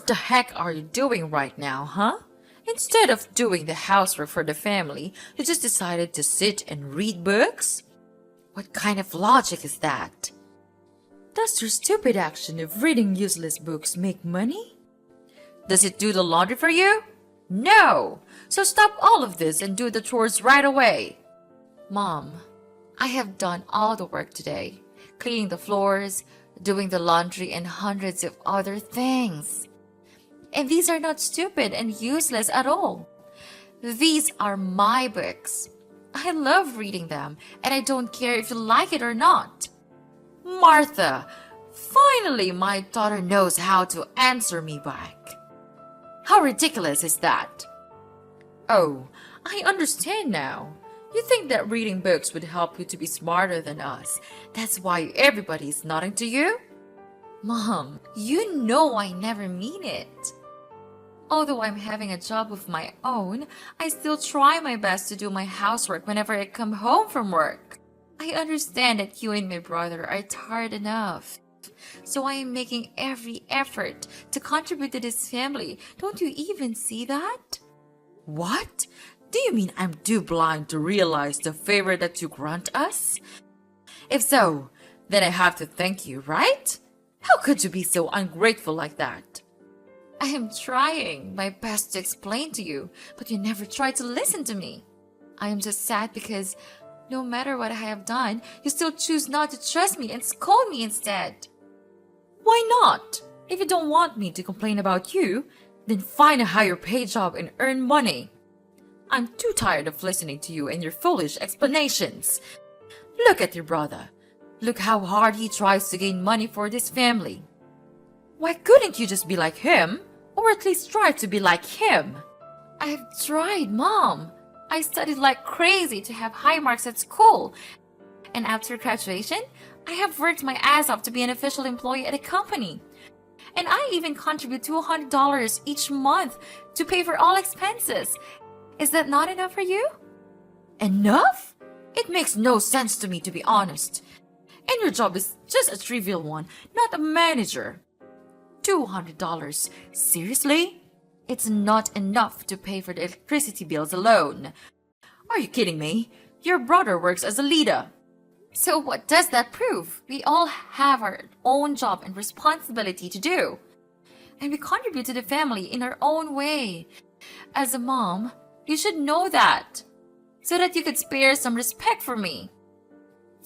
What the heck are you doing right now, huh? Instead of doing the housework for the family, you just decided to sit and read books? What kind of logic is that? Does your stupid action of reading useless books make money? Does it do the laundry for you? No! So stop all of this and do the chores right away. Mom, I have done all the work today, cleaning the floors, doing the laundry, and hundreds of other things. And these are not stupid and useless at all. These are my books. I love reading them, and I don't care if you like it or not. Martha, finally my daughter knows how to answer me back. How ridiculous is that? Oh, I understand now. You think that reading books would help you to be smarter than us. That's why everybody is nodding to you? Mom, you know I never mean it. Although I'm having a job of my own, I still try my best to do my housework whenever I come home from work. I understand that you and my brother are tired enough. So I am making every effort to contribute to this family. Don't you even see that? What? Do you mean I'm too blind to realize the favor that you grant us? If so, then I have to thank you, right? How could you be so ungrateful like that? I am trying my best to explain to you, but you never try to listen to me. I am just sad because no matter what I have done, you still choose not to trust me and scold me instead. Why not? If you don't want me to complain about you, then find a higher paid job and earn money. I'm too tired of listening to you and your foolish explanations. Look at your brother. Look how hard he tries to gain money for this family. Why couldn't you just be like him? Or at least try to be like him? I've tried, Mom. I studied like crazy to have high marks at school. And after graduation, I have worked my ass off to be an official employee at a company. And I even contribute $200 each month to pay for all expenses. Is that not enough for you? Enough? It makes no sense to me, to be honest. And your job is just a trivial one, not a manager. $200? Seriously? It's not enough to pay for the electricity bills alone. Are you kidding me? Your brother works as a leader. So what does that prove? We all have our own job and responsibility to do. And we contribute to the family in our own way. As a mom, you should know that, so that you could spare some respect for me.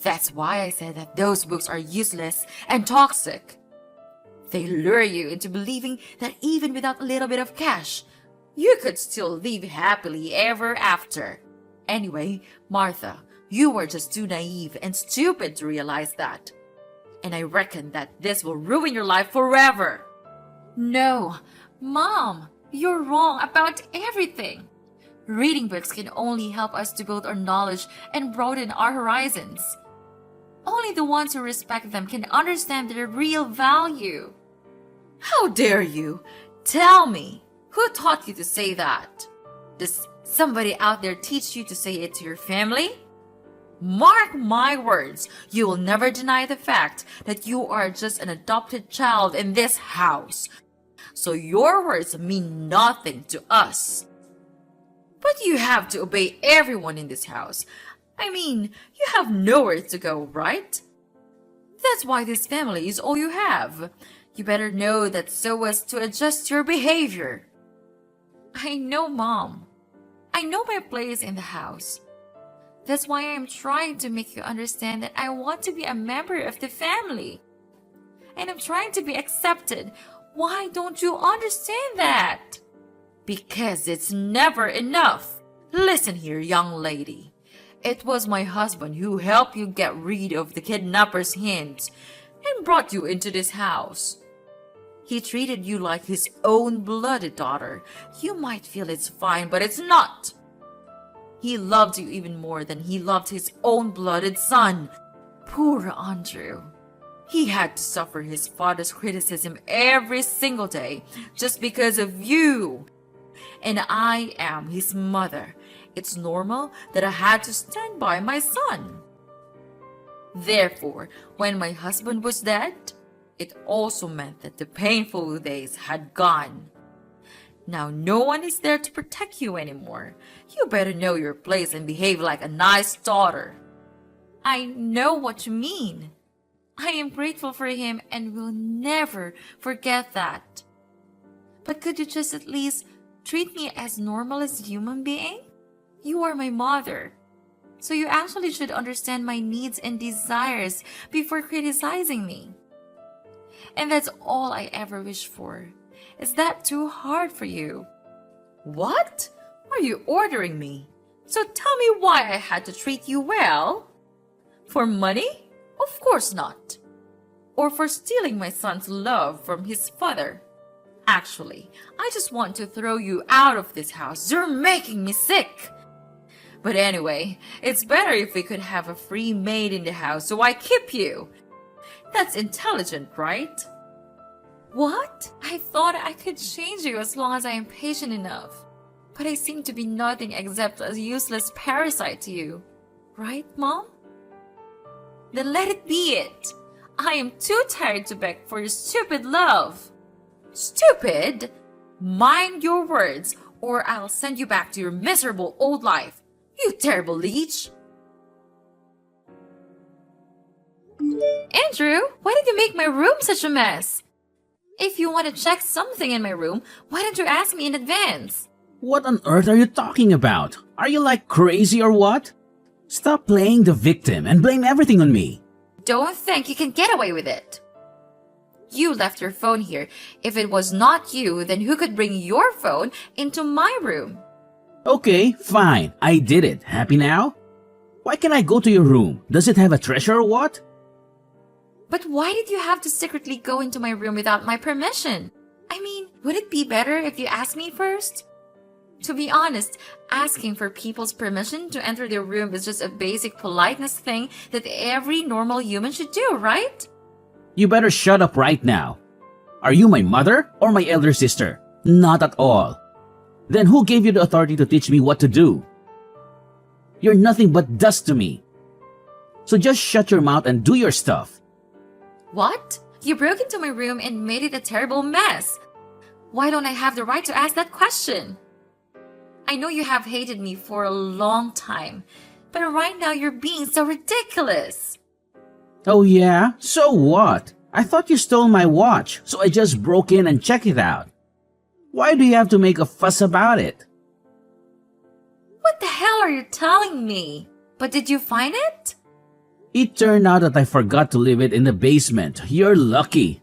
That's why I said that those books are useless and toxic. They lure you into believing that even without a little bit of cash, you could still live happily ever after. Anyway, Martha, you were just too naive and stupid to realize that. And I reckon that this will ruin your life forever. No, Mom, you're wrong about everything. Reading books can only help us to build our knowledge and broaden our horizons. Only the ones who respect them can understand their real value. How dare you? Tell me, who taught you to say that? Does somebody out there teach you to say it to your family? Mark my words, you will never deny the fact that you are just an adopted child in this house. So your words mean nothing to us. But you have to obey everyone in this house. I mean, you have nowhere to go, right? That's why this family is all you have. You better know that so as to adjust your behavior. I know, Mom. I know my place in the house. That's why I am trying to make you understand that I want to be a member of the family. And I'm trying to be accepted. Why don't you understand that? Because it's never enough. Listen here, young lady. It was my husband who helped you get rid of the kidnapper's hands and brought you into this house. He treated you like his own blooded daughter. You might feel it's fine, but it's not. He loved you even more than he loved his own blooded son. Poor Andrew. He had to suffer his father's criticism every single day just because of you. And I am his mother. It's normal that I had to stand by my son. Therefore, when my husband was dead, it also meant that the painful days had gone. Now no one is there to protect you anymore. You better know your place and behave like a nice daughter. I know what you mean. I am grateful for him and will never forget that. But could you just at least treat me as normal as a human being? You are my mother. So you actually should understand my needs and desires before criticizing me. And that's all I ever wish for. Is that too hard for you? What? Are you ordering me? So tell me why I had to treat you well? For money? Of course not. Or for stealing my son's love from his father? Actually, I just want to throw you out of this house. You're making me sick. But anyway, it's better if we could have a free maid in the house, so I keep you. That's intelligent, right? What? I thought I could change you as long as I am patient enough. But I seem to be nothing except a useless parasite to you. Right, Mom? Then let it be it. I am too tired to beg for your stupid love. Stupid? Mind your words, or I'll send you back to your miserable old life. You terrible leech. Andrew, why did you make my room such a mess? If you want to check something in my room, why don't you ask me in advance? What on earth are you talking about? Are you like crazy or what? Stop playing the victim and blame everything on me. Don't think you can get away with it. You left your phone here. If it was not you, then who could bring your phone into my room? Okay, fine. I did it. Happy now? Why can't I go to your room? Does it have a treasure or what? But why did you have to secretly go into my room without my permission? I mean, would it be better if you asked me first? To be honest, asking for people's permission to enter their room is just a basic politeness thing that every normal human should do, right? You better shut up right now. Are you my mother or my elder sister? Not at all. Then who gave you the authority to teach me what to do? You're nothing but dust to me. So just shut your mouth and do your stuff. What? You broke into my room and made it a terrible mess. Why don't I have the right to ask that question? I know you have hated me for a long time, but right now you're being so ridiculous. Oh yeah? So what? I thought you stole my watch, so I just broke in and checked it out. Why do you have to make a fuss about it? What the hell are you telling me? But did you find it? It turned out that I forgot to leave it in the basement. You're lucky.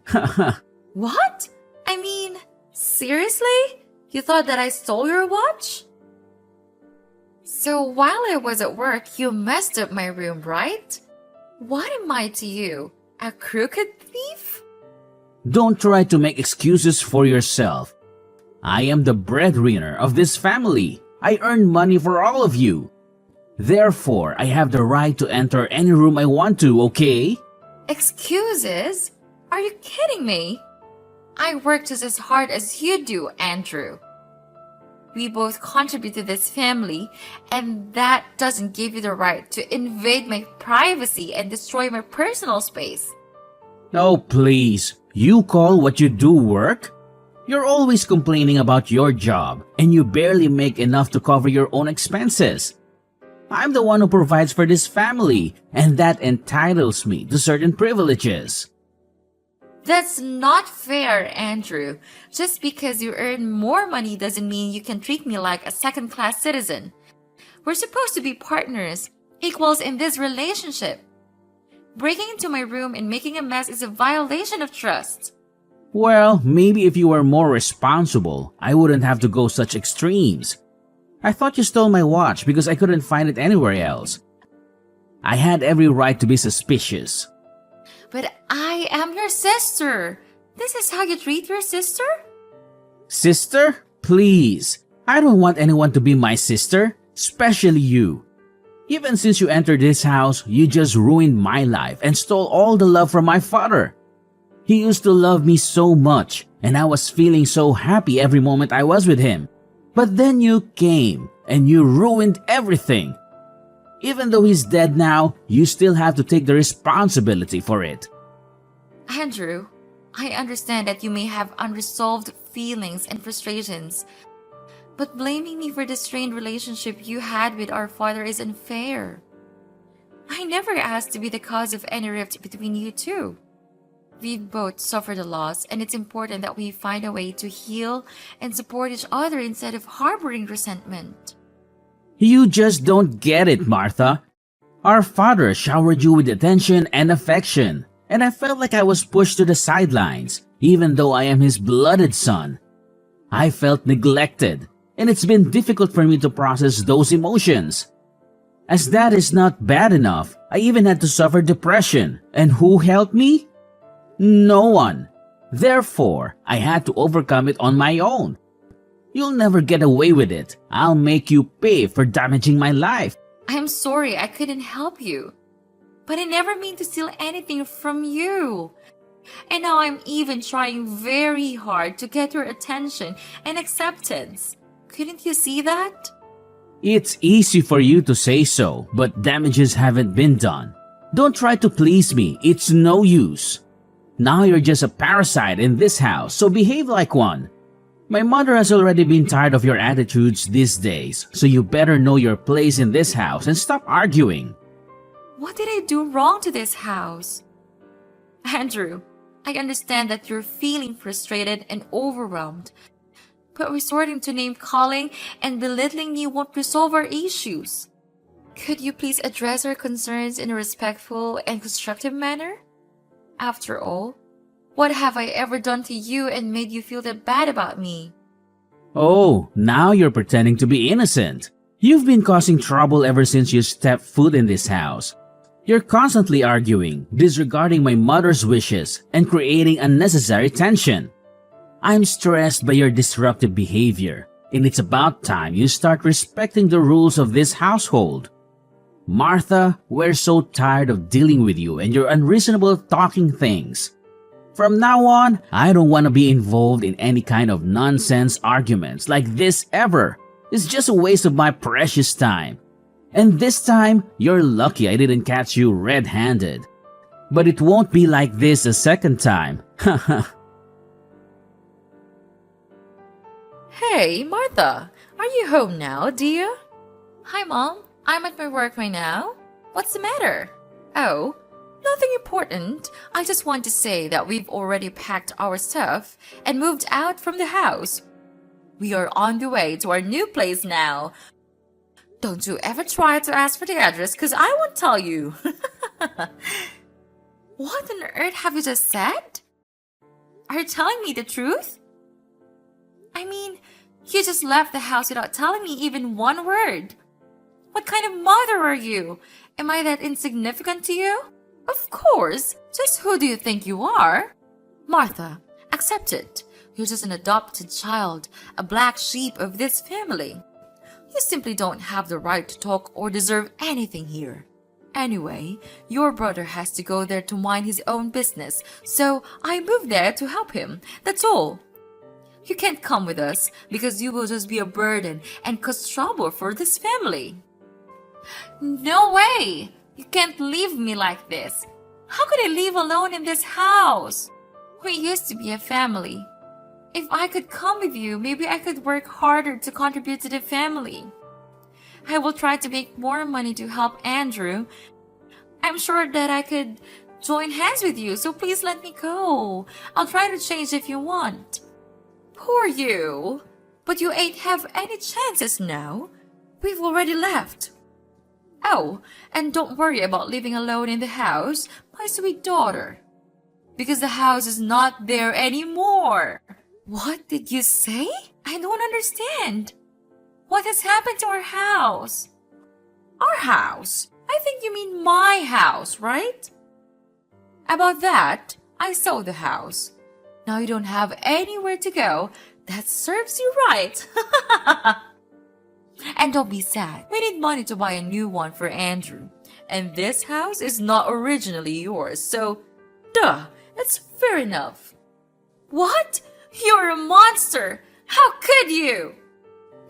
What? I mean, seriously? You thought that I stole your watch? So while I was at work, you messed up my room, right? What am I to you? A crooked thief? Don't try to make excuses for yourself. I am the breadwinner of this family. I earn money for all of you. Therefore, I have the right to enter any room I want to, okay? Excuses? Are you kidding me? I work just as hard as you do, Andrew. We both contribute to this family, and that doesn't give you the right to invade my privacy and destroy my personal space. Oh, please. You call what you do work? You're always complaining about your job, and you barely make enough to cover your own expenses. I'm the one who provides for this family, and that entitles me to certain privileges. That's not fair, Andrew. Just because you earn more money doesn't mean you can treat me like a second-class citizen. We're supposed to be partners, equals in this relationship. Breaking into my room and making a mess is a violation of trust. Well, maybe if you were more responsible, I wouldn't have to go such extremes. I thought you stole my watch because I couldn't find it anywhere else. I had every right to be suspicious. But I am your sister. This is how you treat your sister? Sister? Please. I don't want anyone to be my sister, especially you. Even since you entered this house, you just ruined my life and stole all the love from my father. He used to love me so much, and I was feeling so happy every moment I was with him. But then you came, and you ruined everything. Even though he's dead now, you still have to take the responsibility for it. Andrew, I understand that you may have unresolved feelings and frustrations, but blaming me for the strained relationship you had with our father is unfair. I never asked to be the cause of any rift between you two. We've both suffered a loss, and it's important that we find a way to heal and support each other instead of harboring resentment. You just don't get it, Martha. Our father showered you with attention and affection, and I felt like I was pushed to the sidelines, even though I am his blooded son. I felt neglected, and it's been difficult for me to process those emotions. As that is not bad enough, I even had to suffer depression, and who helped me? No one. Therefore, I had to overcome it on my own. You'll never get away with it. I'll make you pay for damaging my life. I'm sorry I couldn't help you, but I never mean to steal anything from you. And now I'm even trying very hard to get your attention and acceptance. Couldn't you see that? It's easy for you to say so, but damages haven't been done. Don't try to please me. It's no use. Now you're just a parasite in this house, so behave like one. My mother has already been tired of your attitudes these days, so you better know your place in this house and stop arguing. What did I do wrong to this house? Andrew, I understand that you're feeling frustrated and overwhelmed, but resorting to name-calling and belittling me won't resolve our issues. Could you please address our concerns in a respectful and constructive manner? After all, what have I ever done to you and made you feel that bad about me? Oh, now you're pretending to be innocent. You've been causing trouble ever since you stepped foot in this house. You're constantly arguing, disregarding my mother's wishes, and creating unnecessary tension. I'm stressed by your disruptive behavior, and it's about time you start respecting the rules of this household. Martha, we're so tired of dealing with you and your unreasonable talking things. From now on, I don't want to be involved in any kind of nonsense arguments like this ever. It's just a waste of my precious time. And this time, you're lucky I didn't catch you red-handed. But it won't be like this a second time. Hey, Martha, are you home now, dear? Hi, Mom. I'm at my work right now. What's the matter? Oh, nothing important. I just want to say that we've already packed our stuff and moved out from the house. We are on the way to our new place now. Don't you ever try to ask for the address, because I won't tell you. What on earth have you just said? Are you telling me the truth? I mean, you just left the house without telling me even one word. What kind of mother are you? Am I that insignificant to you? Of course. Just who do you think you are? Martha, accept it. You're just an adopted child, a black sheep of this family. You simply don't have the right to talk or deserve anything here. Anyway, your brother has to go there to mind his own business, so I moved there to help him. That's all. You can't come with us because you will just be a burden and cause trouble for this family. No way! You can't leave me like this. How could I live alone in this house? We used to be a family. If I could come with you, maybe I could work harder to contribute to the family. I will try to make more money to help Andrew. I'm sure that I could join hands with you, so please let me go. I'll try to change if you want. Poor you. But you ain't have any chances now. We've already left. Oh, and don't worry about living alone in the house, my sweet daughter. Because the house is not there anymore. What did you say? I don't understand. What has happened to our house? Our house? I think you mean my house, right? About that, I sold the house. Now you don't have anywhere to go. That serves you right. And don't be sad. We need money to buy a new one for Andrew. And this house is not originally yours, so duh, it's fair enough. What? You're a monster! How could you?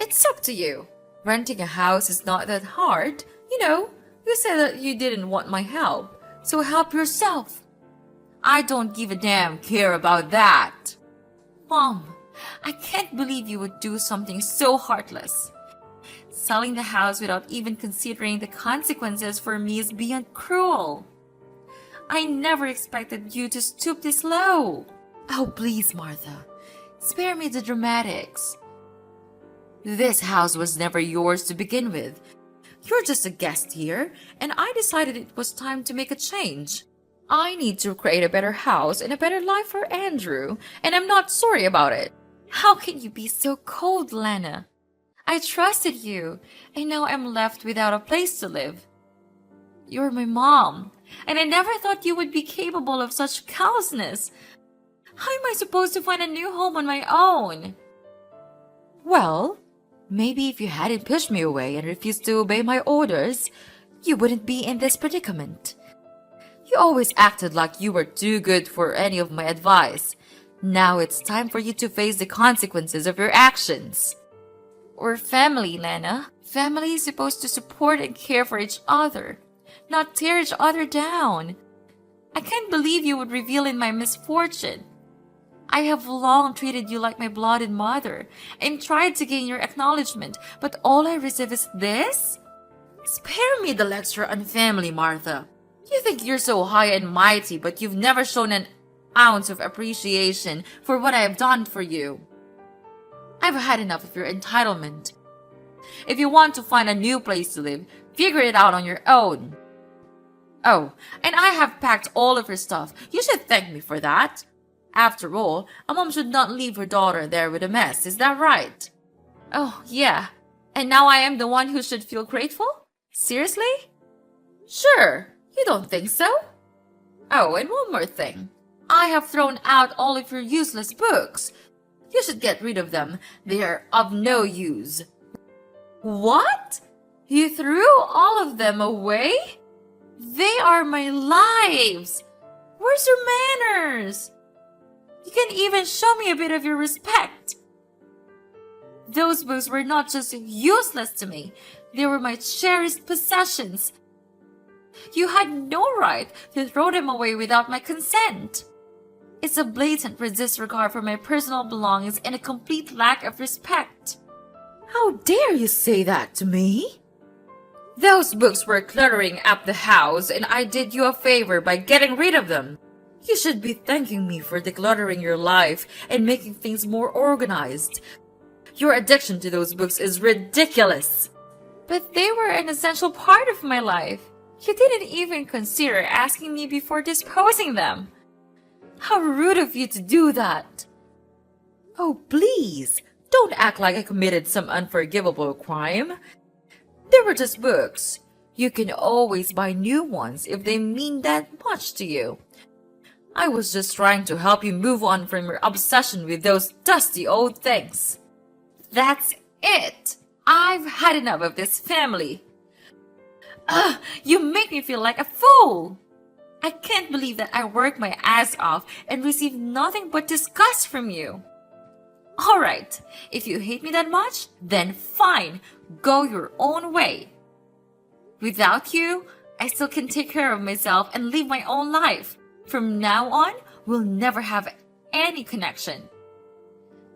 It's up to you. Renting a house is not that hard. You know, you said that you didn't want my help, so help yourself. I don't give a damn care about that. Mom, I can't believe you would do something so heartless. Selling the house without even considering the consequences for me is beyond cruel. I never expected you to stoop this low. Oh, please, Martha. Spare me the dramatics. This house was never yours to begin with. You're just a guest here, and I decided it was time to make a change. I need to create a better house and a better life for Andrew, and I'm not sorry about it. How can you be so cold, Lana? I trusted you, and now I'm left without a place to live. You're my mom, and I never thought you would be capable of such callousness. How am I supposed to find a new home on my own? Well, maybe if you hadn't pushed me away and refused to obey my orders, you wouldn't be in this predicament. You always acted like you were too good for any of my advice. Now it's time for you to face the consequences of your actions. We're family, Lana. Family is supposed to support and care for each other, not tear each other down. I can't believe you would revel in my misfortune. I have long treated you like my blooded mother and tried to gain your acknowledgement, but all I receive is this? Spare me the lecture on family, Martha. You think you're so high and mighty, but you've never shown an ounce of appreciation for what I have done for you. I've had enough of your entitlement. If you want to find a new place to live, figure it out on your own. Oh, and I have packed all of your stuff. You should thank me for that. After all, a mom should not leave her daughter there with a mess, is that right? Oh, yeah. And now I am the one who should feel grateful? Seriously? Sure. You don't think so? Oh, and one more thing. I have thrown out all of your useless books. You should get rid of them. They are of no use. What? You threw all of them away? They are my lives. Where's your manners? You can even show me a bit of your respect. Those books were not just useless to me. They were my cherished possessions. You had no right to throw them away without my consent. It's a blatant disregard for my personal belongings and a complete lack of respect. How dare you say that to me? Those books were cluttering up the house, and I did you a favor by getting rid of them. You should be thanking me for decluttering your life and making things more organized. Your addiction to those books is ridiculous. But they were an essential part of my life. You didn't even consider asking me before disposing them. How rude of you to do that. Oh, please, don't act like I committed some unforgivable crime. They were just books. You can always buy new ones if they mean that much to you. I was just trying to help you move on from your obsession with those dusty old things. That's it. I've had enough of this family. You make me feel like a fool. I can't believe that I worked my ass off and received nothing but disgust from you. All right, if you hate me that much, then fine, go your own way. Without you, I still can take care of myself and live my own life. From now on, we'll never have any connection.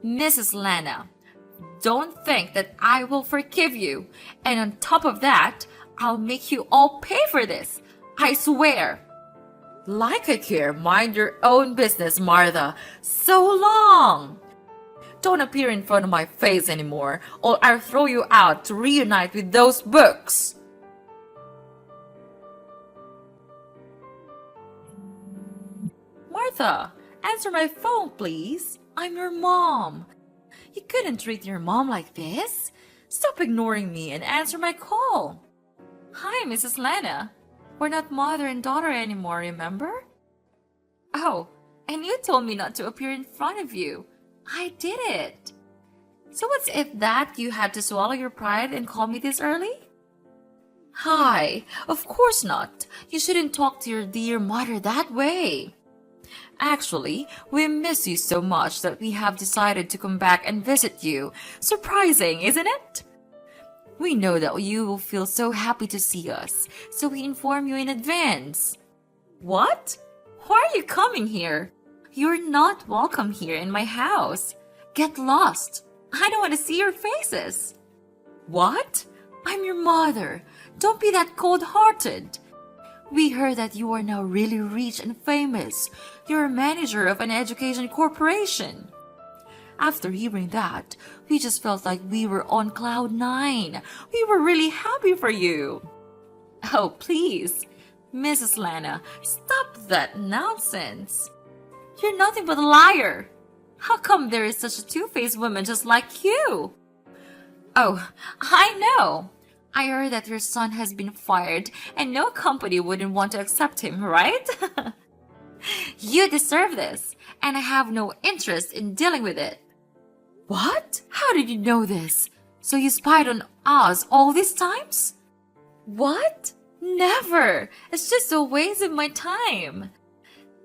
Mrs. Lana, don't think that I will forgive you. And on top of that, I'll make you all pay for this. I swear. Like I care, mind your own business, Martha. So long. Don't appear in front of my face anymore, or I'll throw you out to reunite with those books. Martha, answer my phone, please. I'm your mom. You couldn't treat your mom like this. Stop ignoring me and answer my call. Hi, Mrs. Lana. We're not mother and daughter anymore, remember? Oh, and you told me not to appear in front of you. I did it. So what's if that you had to swallow your pride and call me this early? Hi, of course not. You shouldn't talk to your dear mother that way. Actually, we miss you so much that we have decided to come back and visit you. Surprising, isn't it? We know that you will feel so happy to see us, so we inform you in advance. What? Why are you coming here? You're not welcome here in my house. Get lost. I don't want to see your faces. What? I'm your mother. Don't be that cold-hearted. We heard that you are now really rich and famous. You're a manager of an education corporation. After hearing that, we just felt like we were on cloud nine. We were really happy for you. Oh, please, Mrs. Lana, stop that nonsense. You're nothing but a liar. How come there is such a two-faced woman just like you? Oh, I know. I heard that your son has been fired and no company wouldn't want to accept him, right? You deserve this, and I have no interest in dealing with it. What? How did you know this? So you spied on us all these times? What? Never! It's just a waste of my time.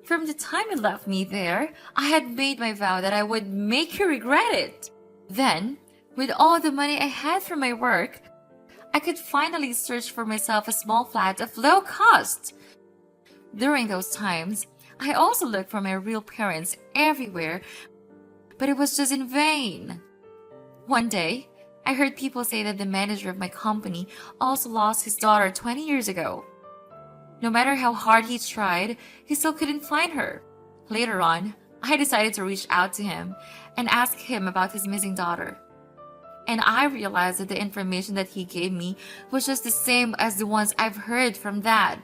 From the time you left me there, I had made my vow that I would make you regret it. Then, with all the money I had from my work, I could finally search for myself a small flat of low cost. During those times, I also looked for my real parents everywhere, but it was just in vain. One day, I heard people say that the manager of my company also lost his daughter 20 years ago. No matter how hard he tried, he still couldn't find her. Later on, I decided to reach out to him and ask him about his missing daughter. And I realized that the information that he gave me was just the same as the ones I've heard from Dad.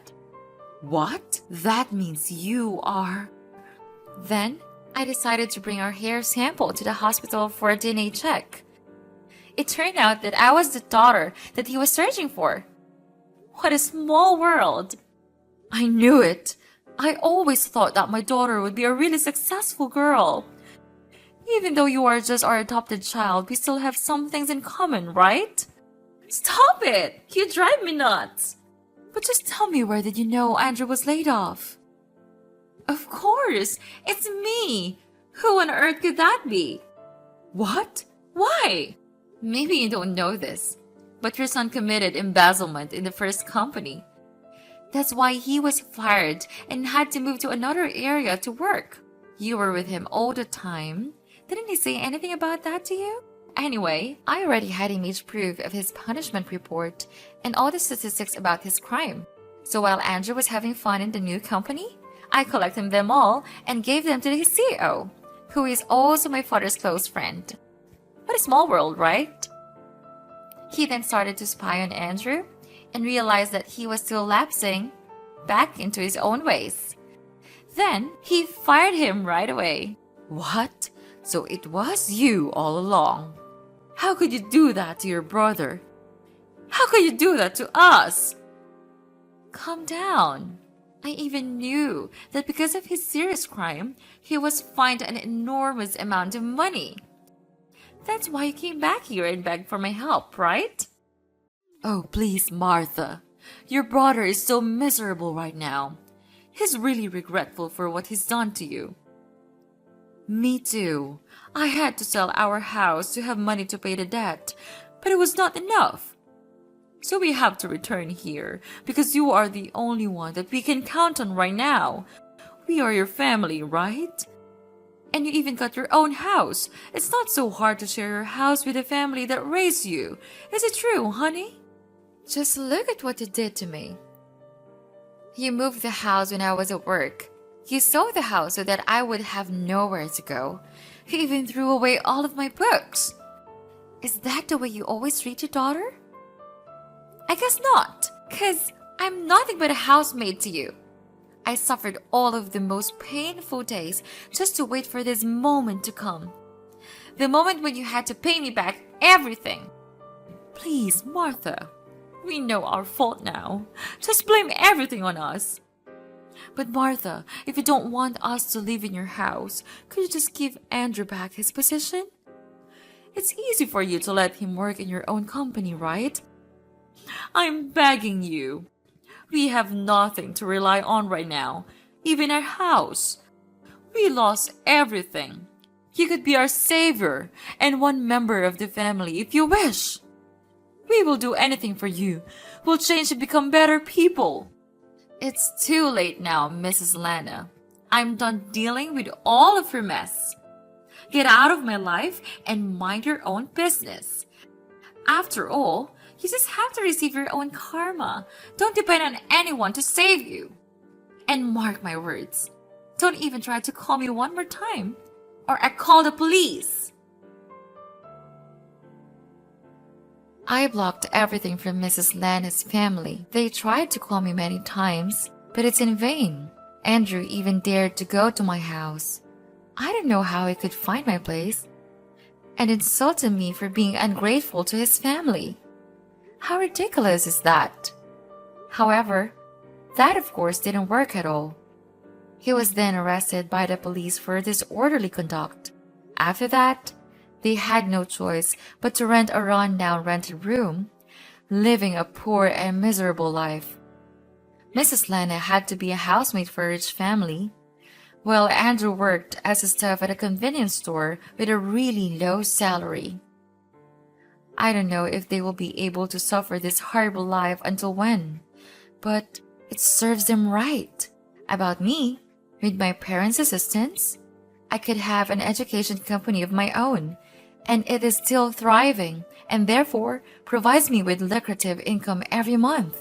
What? That means you are... Then, I decided to bring our hair sample to the hospital for a DNA check. It turned out that I was the daughter that he was searching for. What a small world! I knew it. I always thought that my daughter would be a really successful girl. Even though you are just our adopted child, we still have some things in common, right? Stop it! You drive me nuts! But just tell me, where did you know Andrew was laid off? Of course! It's me! Who on earth could that be? What? Why? Maybe you don't know this, but your son committed embezzlement in the first company. That's why he was fired and had to move to another area to work. You were with him all the time. Didn't he say anything about that to you? Anyway, I already had image proof of his punishment report and all the statistics about his crime. So while Andrew was having fun in the new company, I collected them all and gave them to the CEO, who is also my father's close friend. What a small world, right? He then started to spy on Andrew and realized that he was still lapsing back into his own ways. Then he fired him right away. What? So it was you all along. How could you do that to your brother? How could you do that to us? Calm down. I even knew that because of his serious crime, he was fined an enormous amount of money. That's why you came back here and begged for my help, right? Oh, please, Martha. Your brother is so miserable right now. He's really regretful for what he's done to you. Me too. I had to sell our house to have money to pay the debt, but it was not enough. So we have to return here because you are the only one that we can count on right now. We are your family, right? And you even got your own house. It's not so hard to share your house with the family that raised you. Is it true, honey? Just look at what you did to me. You moved the house when I was at work. You sold the house so that I would have nowhere to go. You even threw away all of my books. Is that the way you always treat your daughter? I guess not, 'cause I'm nothing but a housemaid to you. I suffered all of the most painful days just to wait for this moment to come. The moment when you had to pay me back everything. Please, Martha, we know our fault now. Just blame everything on us. But Martha, if you don't want us to live in your house, could you just give Andrew back his position? It's easy for you to let him work in your own company, right? I'm begging you. We have nothing to rely on right now, even our house. We lost everything. You could be our savior and one member of the family if you wish. We will do anything for you. We'll change and become better people. It's too late now, Mrs. Lana. I'm done dealing with all of your mess. Get out of my life and mind your own business. After all, you just have to receive your own karma. Don't depend on anyone to save you. And mark my words, don't even try to call me one more time, or I call the police. I blocked everything from Mrs. Lana's family. They tried to call me many times, but it's in vain. Andrew even dared to go to my house. I don't know how he could find my place, and insulted me for being ungrateful to his family. How ridiculous is that? However, that of course didn't work at all. He was then arrested by the police for disorderly conduct. After that, they had no choice but to rent a run-down rented room, living a poor and miserable life. Mrs. Lana had to be a housemaid for a rich family, while Andrew worked as a staff at a convenience store with a really low salary. I don't know if they will be able to suffer this horrible life until when, but it serves them right. About me, with my parents' assistance, I could have an education company of my own, and it is still thriving and therefore provides me with lucrative income every month.